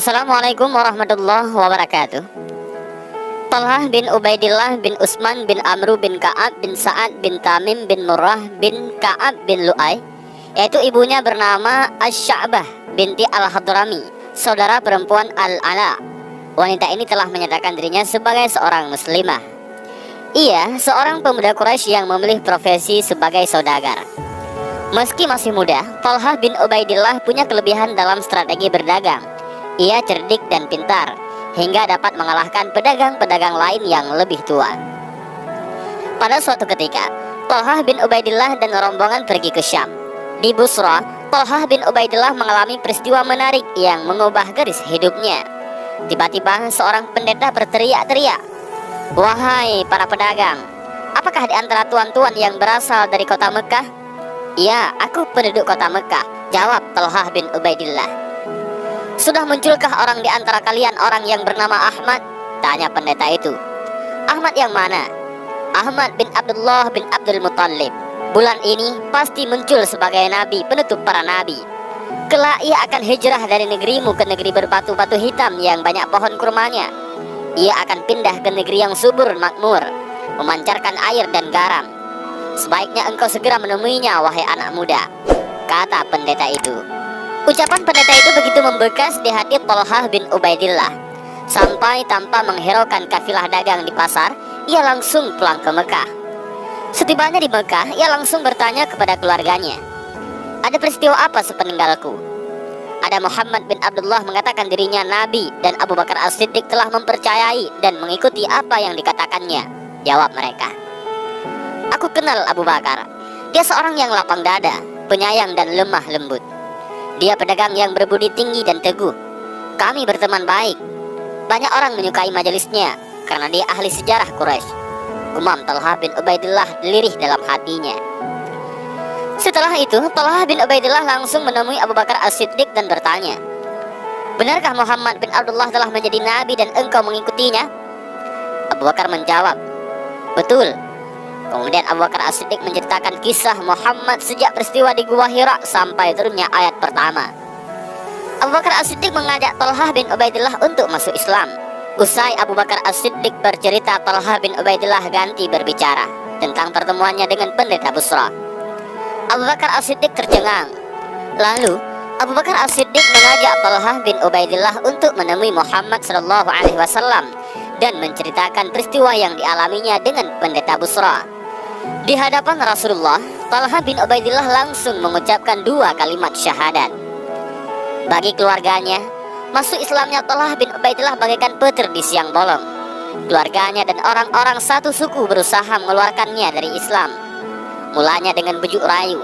Assalamualaikum warahmatullahi wabarakatuh. Talhah bin Ubaidillah bin Utsman bin Amru bin Ka'ab bin Sa'ad bin Tamim bin Murrah bin Ka'ab bin Lu'ay, yaitu ibunya bernama Asy-Sya'bah binti Al-Hadrami, saudara perempuan Al-Ala. Wanita ini telah menyatakan dirinya sebagai seorang muslimah. Ia seorang pemuda Quraisy yang memilih profesi sebagai saudagar. Meski masih muda, Talhah bin Ubaidillah punya kelebihan dalam strategi berdagang. Ia cerdik dan pintar, hingga dapat mengalahkan pedagang-pedagang lain yang lebih tua. Pada suatu ketika, Talhah bin Ubaidillah dan rombongan pergi ke Syam. Di Busra, Talhah bin Ubaidillah mengalami peristiwa menarik yang mengubah garis hidupnya. Tiba-tiba seorang pendeta berteriak-teriak, "Wahai para pedagang, apakah di antara tuan-tuan yang berasal dari kota Mekah?" "Ya, aku penduduk kota Mekah," jawab Talhah bin Ubaidillah. "Sudah munculkah orang di antara kalian orang yang bernama Ahmad?" tanya pendeta itu. "Ahmad yang mana?" "Ahmad bin Abdullah bin Abdul Muttalib. Bulan ini pasti muncul sebagai nabi penutup para nabi. Kelak ia akan hijrah dari negerimu ke negeri berbatu-batu hitam yang banyak pohon kurmanya. Ia akan pindah ke negeri yang subur makmur, memancarkan air dan garam. Sebaiknya engkau segera menemuinya, wahai anak muda," kata pendeta itu. Ucapan pendeta itu begitu membekas di hati Talhah bin Ubaidillah, sampai tanpa menghiraukan kafilah dagang di pasar, ia langsung pulang ke Mekah. Setibanya di Mekah, ia langsung bertanya kepada keluarganya, "Ada peristiwa apa sepeninggalku?" Ada Muhammad bin Abdullah mengatakan dirinya nabi dan Abu Bakar As-Siddiq telah mempercayai dan mengikuti apa yang dikatakannya, jawab mereka. "Aku kenal Abu Bakar. Dia seorang yang lapang dada, penyayang dan lemah lembut. Dia pedagang yang berbudi tinggi dan teguh. Kami berteman baik. Banyak orang menyukai majelisnya karena dia ahli sejarah Quraisy," umam Talhah bin Ubaidillah lirih dalam hatinya. Setelah itu, Talhah bin Ubaidillah langsung menemui Abu Bakar As-Siddiq dan bertanya, "Benarkah Muhammad bin Abdullah telah menjadi nabi dan engkau mengikutinya?" Abu Bakar menjawab, "Betul." Kemudian Abu Bakar As-Siddiq menceritakan kisah Muhammad sejak peristiwa di Gua Hira sampai turunnya ayat pertama. Abu Bakar As-Siddiq mengajak Talhah bin Ubaidillah untuk masuk Islam. Usai Abu Bakar As-Siddiq bercerita, Talhah bin Ubaidillah ganti berbicara tentang pertemuannya dengan pendeta Busra. Abu Bakar As-Siddiq tercengang. Lalu Abu Bakar As-Siddiq mengajak Talhah bin Ubaidillah untuk menemui Muhammad SAW dan menceritakan peristiwa yang dialaminya dengan pendeta Busra. Di hadapan Rasulullah, Talhah bin Ubaidillah langsung mengucapkan 2 kalimat syahadat. Bagi keluarganya, masuk Islamnya Talhah bin Ubaidillah bagaikan petir di siang bolong. Keluarganya dan orang-orang satu suku berusaha mengeluarkannya dari Islam. Mulanya dengan bujuk rayu,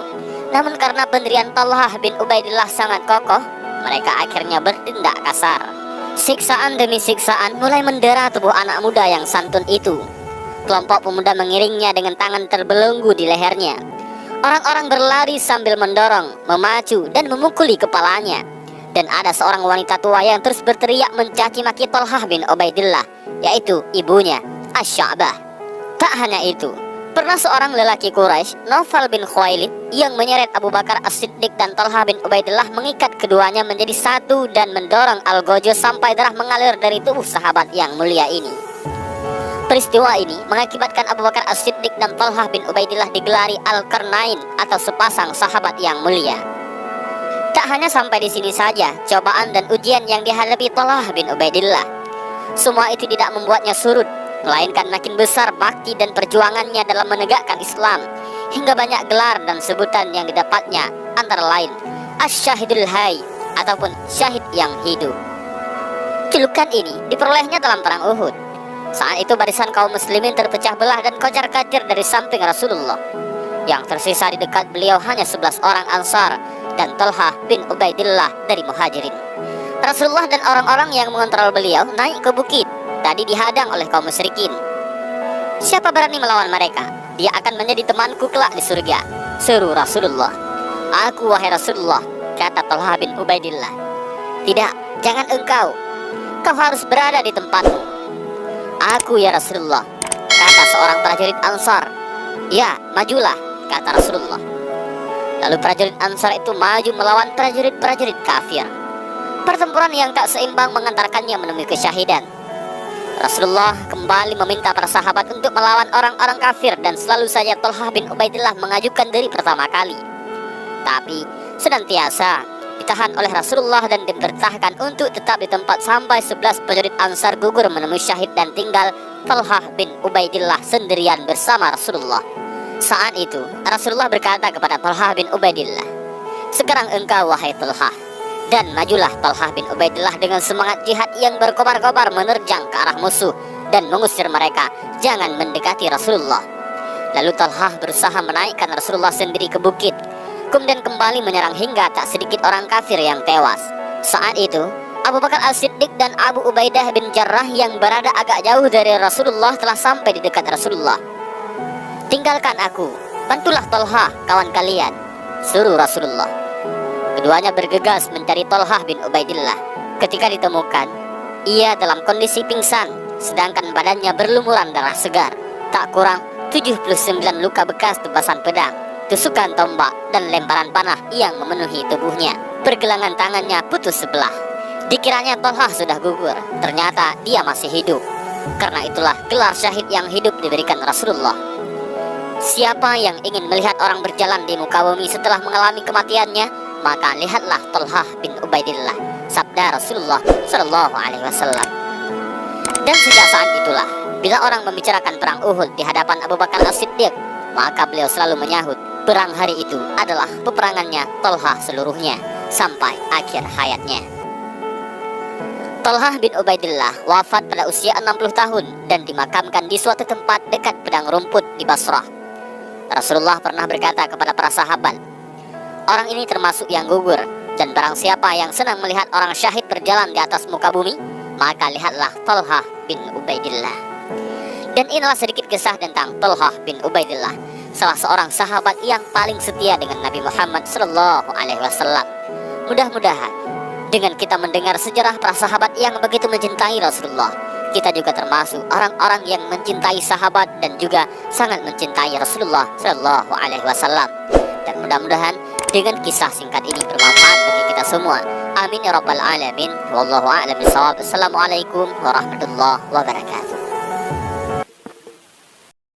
namun karena pendirian Talhah bin Ubaidillah sangat kokoh, mereka akhirnya bertindak kasar. Siksaan demi siksaan mulai mendera tubuh anak muda yang santun itu. Kelompok pemuda mengiringnya dengan tangan terbelenggu di lehernya. Orang-orang berlari sambil mendorong, memacu, dan memukuli kepalanya. Dan ada seorang wanita tua yang terus berteriak mencaci maki Talhah bin Ubaidillah, yaitu ibunya, Asy-Sya'bah. Tak hanya itu, pernah seorang lelaki Quraisy, Naufal bin Khuwailid, yang menyeret Abu Bakar As-Siddiq dan Talhah bin Ubaidillah, mengikat keduanya menjadi satu dan mendorong algojo sampai darah mengalir dari tubuh sahabat yang mulia ini. Peristiwa ini mengakibatkan Abu Bakar As-Siddiq dan Talhah bin Ubaidillah digelari Al-Qarnain atau sepasang sahabat yang mulia. Tak hanya sampai di sini saja cobaan dan ujian yang dihadapi Talhah bin Ubaidillah. Semua itu tidak membuatnya surut, melainkan makin besar bakti dan perjuangannya dalam menegakkan Islam, hingga banyak gelar dan sebutan yang didapatnya, antara lain Asy-Syahidul Hayy ataupun syahid yang hidup. Julukan ini diperolehnya dalam perang Uhud. Saat itu barisan kaum muslimin terpecah belah dan kocar-kacir dari samping Rasulullah. Yang tersisa di dekat beliau hanya 11 orang Ansar dan Talhah bin Ubaidillah dari Muhajirin. Rasulullah dan orang-orang yang mengontrol beliau naik ke bukit. Tadi dihadang oleh kaum musyrikin. "Siapa berani melawan mereka? Dia akan menjadi temanku kelak di surga," seru Rasulullah. "Aku, wahai Rasulullah," kata Talhah bin Ubaidillah. "Tidak, jangan engkau. Kau harus berada di tempatmu." "Aku, ya Rasulullah," kata seorang prajurit Ansar. "Ya, majulah," kata Rasulullah. Lalu prajurit Ansar itu maju melawan prajurit-prajurit kafir. pertempuran yang tak seimbang mengantarkannya menemui kesyahidan. Rasulullah kembali meminta para sahabat untuk melawan orang-orang kafir, dan selalu saja Thalhah bin Ubaidillah mengajukan diri pertama kali. Tapi senantiasa ditahan oleh Rasulullah dan diperintahkan untuk tetap di tempat sampai 11 prajurit Ansar gugur menemui syahid, dan tinggal Thalhah bin Ubaidillah sendirian bersama Rasulullah. Saat itu Rasulullah berkata kepada Thalhah bin Ubaidillah, "Sekarang engkau wahai Thalhah, dan majulah Thalhah bin Ubaidillah dengan semangat jihad yang berkobar-kobar menerjang ke arah musuh dan mengusir mereka, jangan mendekati Rasulullah." Lalu Thalhah berusaha menaikkan Rasulullah sendiri ke bukit, kemudian kembali menyerang hingga tak sedikit orang kafir yang tewas. Saat itu Abu Bakar As-Siddiq dan Abu Ubaidah bin Jarrah yang berada agak jauh dari Rasulullah telah sampai di dekat Rasulullah. "Tinggalkan aku, bantulah Thalhah kawan kalian," suruh Rasulullah. Keduanya bergegas mencari Thalhah bin Ubaidillah. Ketika ditemukan, ia dalam kondisi pingsan, sedangkan badannya berlumuran darah segar. Tak kurang 79 luka bekas tebasan pedang, tusukan tombak, dan lemparan panah yang memenuhi tubuhnya. Pergelangan tangannya putus sebelah. Dikiranya Thalhah sudah gugur, ternyata dia masih hidup. Karena itulah gelar syahid yang hidup diberikan Rasulullah. Siapa yang ingin melihat orang berjalan di muka bumi setelah mengalami kematiannya, maka lihatlah Thalhah bin Ubaidillah, sabda Rasulullah Shallallahu Alaihi Wasallam. Dan sejak saat itulah, bila orang membicarakan perang Uhud di hadapan Abu Bakar As-Siddiq, maka beliau selalu menyahut, perang hari itu adalah peperangannya Thalhah seluruhnya sampai akhir hayatnya. Thalhah bin Ubaidillah wafat pada usia 60 tahun dan dimakamkan di suatu tempat dekat padang rumput di Basrah. Rasulullah pernah berkata kepada para sahabat, "Orang ini termasuk yang gugur, dan barang siapa yang senang melihat orang syahid berjalan di atas muka bumi, maka lihatlah Thalhah bin Ubaidillah." Dan inilah sedikit kisah tentang Thalhah bin Ubaidillah, salah seorang sahabat yang paling setia dengan Nabi Muhammad Sallallahu Alaihi Wasallam. Mudah-mudahan dengan kita mendengar sejarah para sahabat yang begitu mencintai Rasulullah, kita juga termasuk orang-orang yang mencintai sahabat dan juga sangat mencintai Rasulullah Sallallahu Alaihi Wasallam. Dan mudah-mudahan dengan kisah singkat ini bermanfaat bagi kita semua. Amin ya rabbal alamin. Wallahu a'lam bishawab. Assalamualaikum warahmatullahi wabarakatuh.